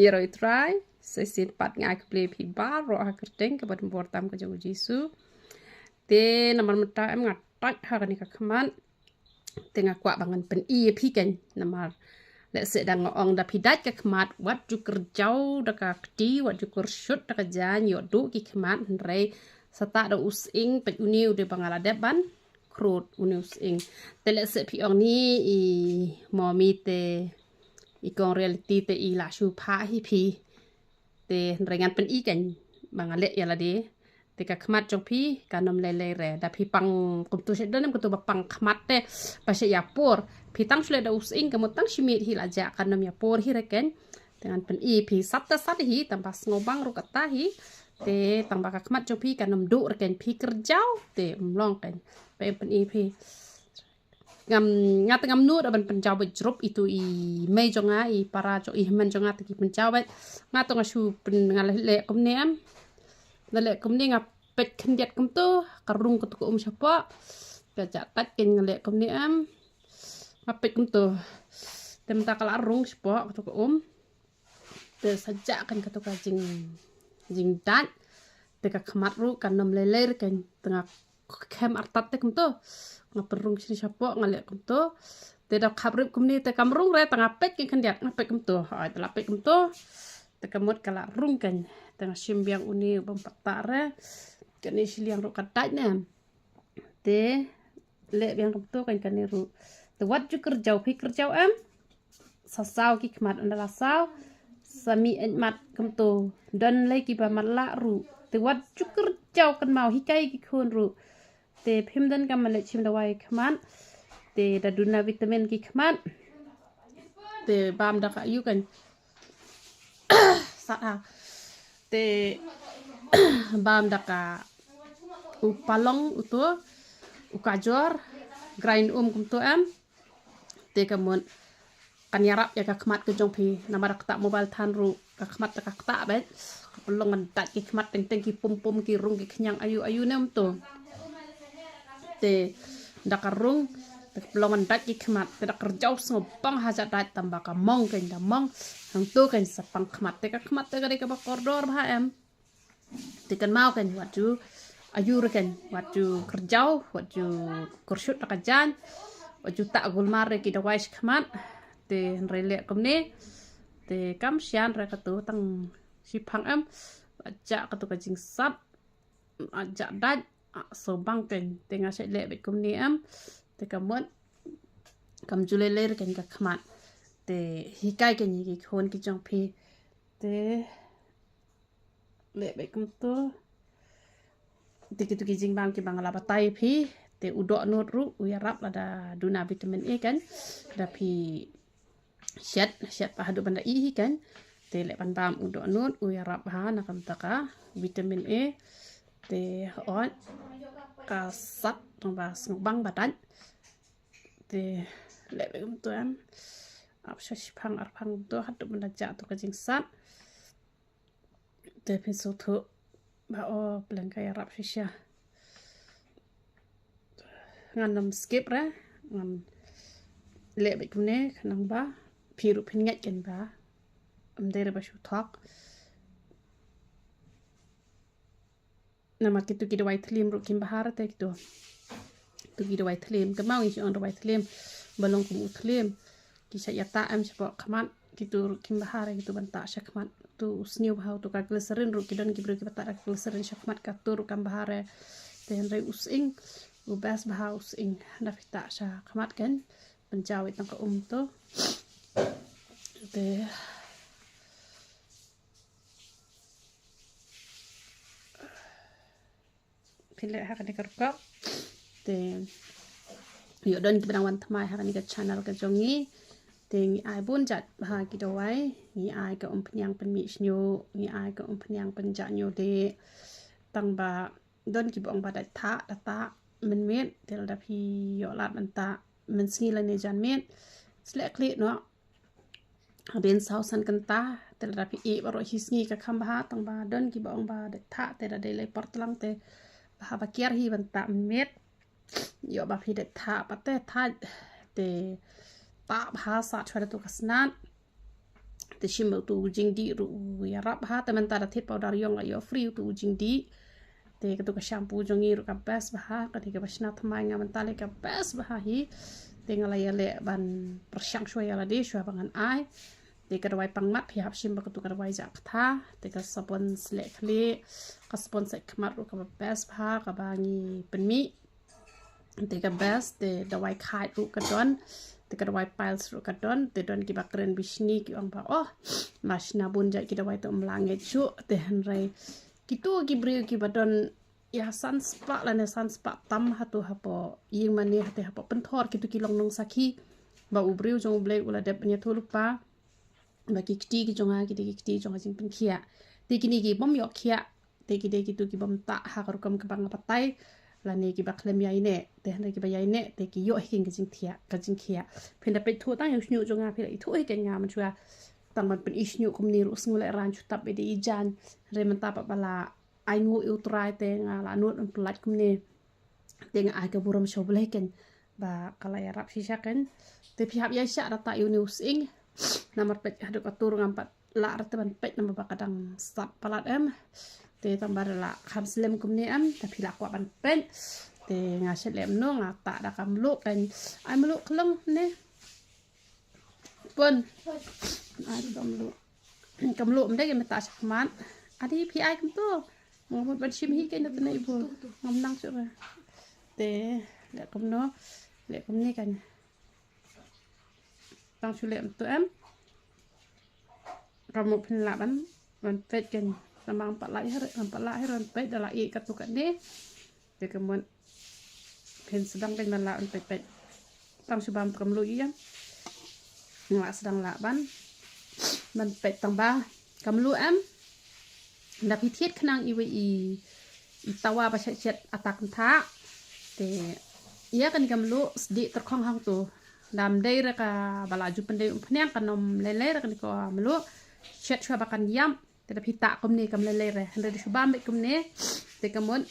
Iroi try sesin pat ngai ke play pi bar ro ha kerteng ke badum portam ke jong jisu te namar mata em ngatak ha kan ka khaman te ngakwa bangan pen I pi kan namar le sedang ong da pidat ke khmat wat ju kerjau da ka kti wat ju kursyut da ka jan yo du ki khmat rei sata da using pe uniu de bangala deban krut uniu using te le se pi ong ni I momi te I kong reality te I la shu pha hi pi te rengan pen I kan bangale ya la de te ka khmat jong pi kanom le le re da pi pang kum tu se donem kutu pang khmat te pa se ya por pi tang shle da using kamu tang shimit hi la ja kanom ya por hi reken dengan pen I pi sat ta sat hi tambah ngobang ru kata hi te tambah ka khmat jong pi kanom du reken pi kerjau te mlong kan pe pen I pi ngam ngata ngam nu da ban penjau ba jrup itu I mei jonga I para jo I men jonga te ki penjau ba ngata ngasu pen ngale kum nem le kum ni ngap pet khendiat kum tu karung ku tu sapa ka ja tat ken ngale kum ni ngap pet kum tu tem ta kala rung sapa ku tu te sajak kan ka tu ka jing dat te ka khmat ru kan nom le kan tengah kem artat te kum tu ngaperung sini sapa ngale kum tu te da khabrip kum ni te kamrung re tengah pet ken khendiat ngapet kum tu ha te lapet kum tu te kamut kala rung kan tengah simbiang uni bang patare kan isi liang ru katat ne te le biang kum tu kan kan ru te wat ju kerjau pi kerjau sasau ki khmat andala sau sami mat kum tu dan le ki ba mala ru te wat ju kerjau kan mau hikai ki khun ru te phim dan kam le chim da wai khman te da duna vitamin ki khman te bam da ka yu kan sat ha te bam da ka upalong utu ukajor grind kum tu te kamun kan yarap ya ka khmat ke jong pi namara ta mobile than ru ka khmat ka ta ba long man tat ki khmat teng teng ki pum pum ki rung ki khnyang ayu nem tu te dakarung te long man tat ki khmat te dak kerjau ngopang haja dat tambah ka mong kan da mong hang tu kan sapang khmat te ka khmat te ka ba koridor ba te kan mau kan waju ayu kan waju kerjau waju kursyut ka jan waju ta gulmar ki da wais khmat te rele kum ne te kam sian ra ka tu tang sipang aja ka tu ka jing sap aja dat so bang ken te nga se le be kum ne te kamot kam jule le ken ka khmat te hikai ken ki khon ki jong phi te le be kum tu te ki tu ki jing bang ki bang la batai phi te udo nut ru uyarap la da duna vitamin E kan da phi syat pahadu banda I kan te le pan bam udo nut uyarap ha na kam taka vitamin E te on ka sat ba bang badan te le kum tu ap shashipang arpang tu hadu banda ja tu ka jing sat te phi so thu ba o plan ka yarap shisha ngan nam skip ra ngan le be kum ne khnang ba phiru phin ngat ken ba dere ba shu thok nama kitu ki dawai thlim ru kim bahar te kitu tu ki dawai thlim ka mau is on dawai thlim balong kum thlim ki sa yata sepo khaman kitu kim bahar kitu banta sha khaman tu usniu bhau tu ka glycerin ru ki don ki bru ki bata glycerin sha khamat ka tur kam bahar te re using ubas bhau using na fita sha khamat kan penjawi tang ka tu te pile ha kan ka te yo don ki bang wan thmai ha kan ka channel ka jongi te ngi ai bun jat ha ki do wai ngi ai ka phnyang pen mi snyo ngi ai ka phnyang pen ja nyo de tang ba don ki bong ba da tha da ta men met tel da phi yo lat man ta men sngi la ne jan met slek kli no ben sau san kan ta tel da phi e baro hi sngi ka kham ba tang ba don ki bong ba da tha te da de le portlang te ba ba kiar hi ban ta met yo ba phi da tha pa te tha te ta bha sa chwa tu kasnan te shim tu ujing di ru ya rap ha te mentara thit powder yong ayo free tu ujing di te ka tu ka shampoo jongi ru ka best bah ka ke basna thamai nga mentale ka best bah hi te ngala ya le ban persyang shwa ya la de shwa bangan ai te ka dawai pangmat hi hap shim ba ka tu ka dawai ja tha te ka sabon slek kli ka sabon sek kmat ru ka best bah ka bangi penmi te ka best te dawai khai ru ka don te ka dawai piles ru ka don te don ki bakren bishni ki ong ba oh mas na bun ja ki dawai to mlange chu te hanrai kitu ki bri ki badon ya sunspa la ne sunspa tam hatu hapo ying mani hate hapo penthor kitu ki long nong sakhi ba ubriu jong blek ula dep nya thulupa ba ki kti ki jonga ki kti jonga jing pen khia te kini ki bom yok khia te ki de kitu ki bom ta ha kar kam ka bang patai la ne ki ba klem yai ne te han ki ba yai ne te ki yo hin ki jing thia ka jing khia phen da pe thu tang yu shnu jonga phe i thu e ken nga man chua tang man pen ishnu kum ni ru sngule ran chu tap e de i jan re man ta pa bala ai ngu yêu trai te nga la nuot un plat kum ne te nga ai ka buram show bleken ba kala ya rap sisa ken te pihap ya sya rata yu news ing namar pet hadu atur ngampat la rata ban pet nama ba kadang stap palat em te tambar la kham slem kum ne am tapi la kwa ban pen te nga shlem no nga ta da kam lu kan ai melu klong ne pon ai kam lu mde ke meta sakman adi pi ai kam to ngomong ban shim hi ke na tna ibu ngom nang chu ra te le kam no le kam ni kan tang chu le to em kamu pin la ban pet kan samang pa lai har ron pet da la i ka tu kan ne te kamon pin sedang kan la on pet tang chu bam kam lu yam nga sedang la ban pet tang ba kam lu em naพิเทศขนังอีตาวาประชาชนอัตคันทะแต่ยากันกำลุสดิตรข้องห้องตัวดำได้ระกาบาลาจุปันได้พเนียงกันนมเล่ๆระกันก็มลุเช็ดชัวบักันย้ำแต่พิตะกำเนกำเล่ๆเลยฮันเดชบ้ามไปกำเนแต่กำมัน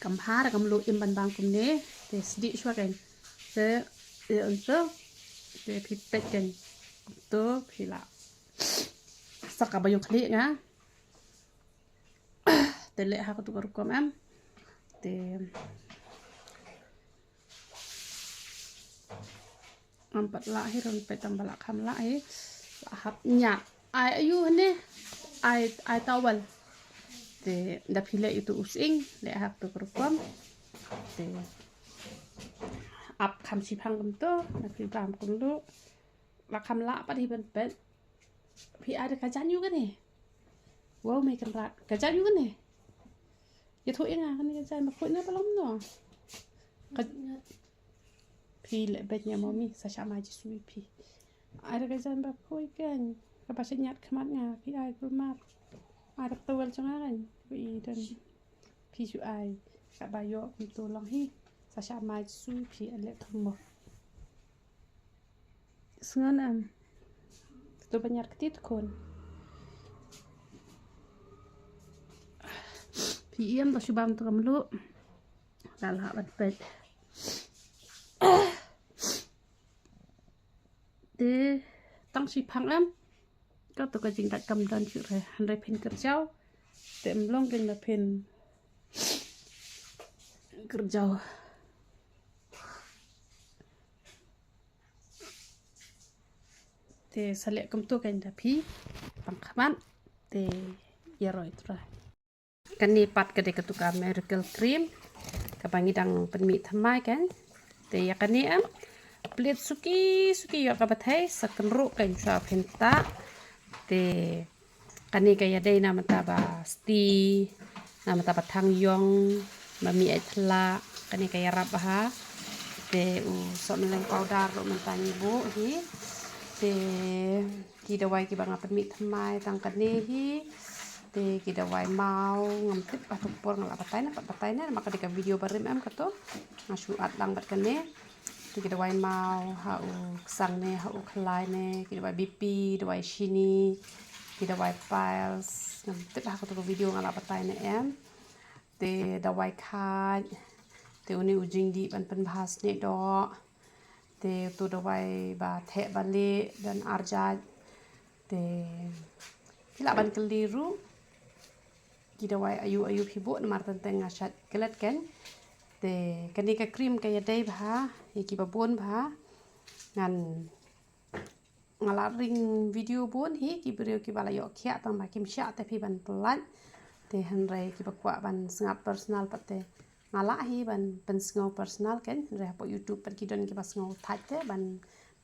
กำพาระกำลุอิมบันบางกำเนแต่สดิชัวกันแต่อันเตอแต่พิเป็ดกันตัวพิละสักกับประโยคนี้นะte le ha tu ko am te ampat la hi ron pe tam bala kham la hi hap nyat ai ayu ne ai tawal te da phile itu using le ha tu ko am te ap kham si phang kum to da phil pam kum lu la kham la pa hi ben pe phi ai da ka jan yu ka ne wow me kan ra ka jan yu ka ne ya thôi nga kan cái chân mà khối nó bao lắm rồi phi lại bên nhà mommy sa chả mai chỉ suy phi ai là cái chân mà khối cái bà sẽ nhặt khăm nga phi ai cũng mát ai đặt tàu trong ngay vì đơn phi chịu ai cả bà yo cũng tôi lòng hi sa chả mai chỉ suy phi anh lại thầm một sướng em tôi bên nhặt cái tít con PM to shubam to kamlu dal ha ban pet te tang si phang emก็ตัวก็จริงดัดกำดันชุดเลยหันไรเพนกระเจ้าเต็มล่องกันละเพนกระเจ้าte sale kam to kan da phi pang khaman te yaroi tra kan ni pat ka de ka tu ka miracle cream ka bangi dang penmi thamai kan te ya kan ni am plit suki yo ka bathai sakan ru kan sa phenta te kan ni ka ya dei na mata ba sti na mata ba thang yong ma mi ai thla kan ni ka ya rap ha te u so meleng powder ro man tani bu hi te ki dawai ki banga penmi thamai tang kan ni hi te ki dawai mau ngam tip atuk por ngala patai na maka dika video barim am kato ngasu at lang bat kan ne ki dawai mau ha u sang ne ha u khlai ne ki dawai bp dawai shini ki dawai piles ngam tip ha kato video ngala patai ne em te dawai khai te uni ujing di ban pen bahas ne do te tu dawai ba the bale dan arja te kila ban keliru kita wai ayu phibuk namar tentang ngasat kelet kan te kani ka krim kaya dai bha iki babon bha ngan ngalaring video bon hi ki brio ki bala yo khia tang ba kim sha te phi ban pelan te hanrai ki bakwa ban sngap personal pate ngala hi ban pen sngau personal kan re po youtube per ki don ki bas ngau thai te ban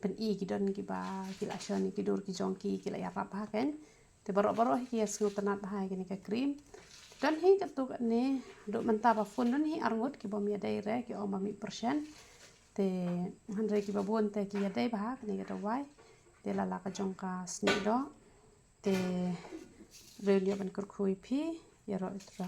pen I ki don ki ba ki la shon ki dur ki jong ki la ya rap ha kan te baro hi ya sngau tanat ha ki ka krim don hi katuk ne do manta ba fun don hi arngot ki bom ya dai re ki om 1% te hanrai ki babon te ki ya dai ba ni ka wai te la ka jong ka sni do te relio ban kur khui phi ya ro itra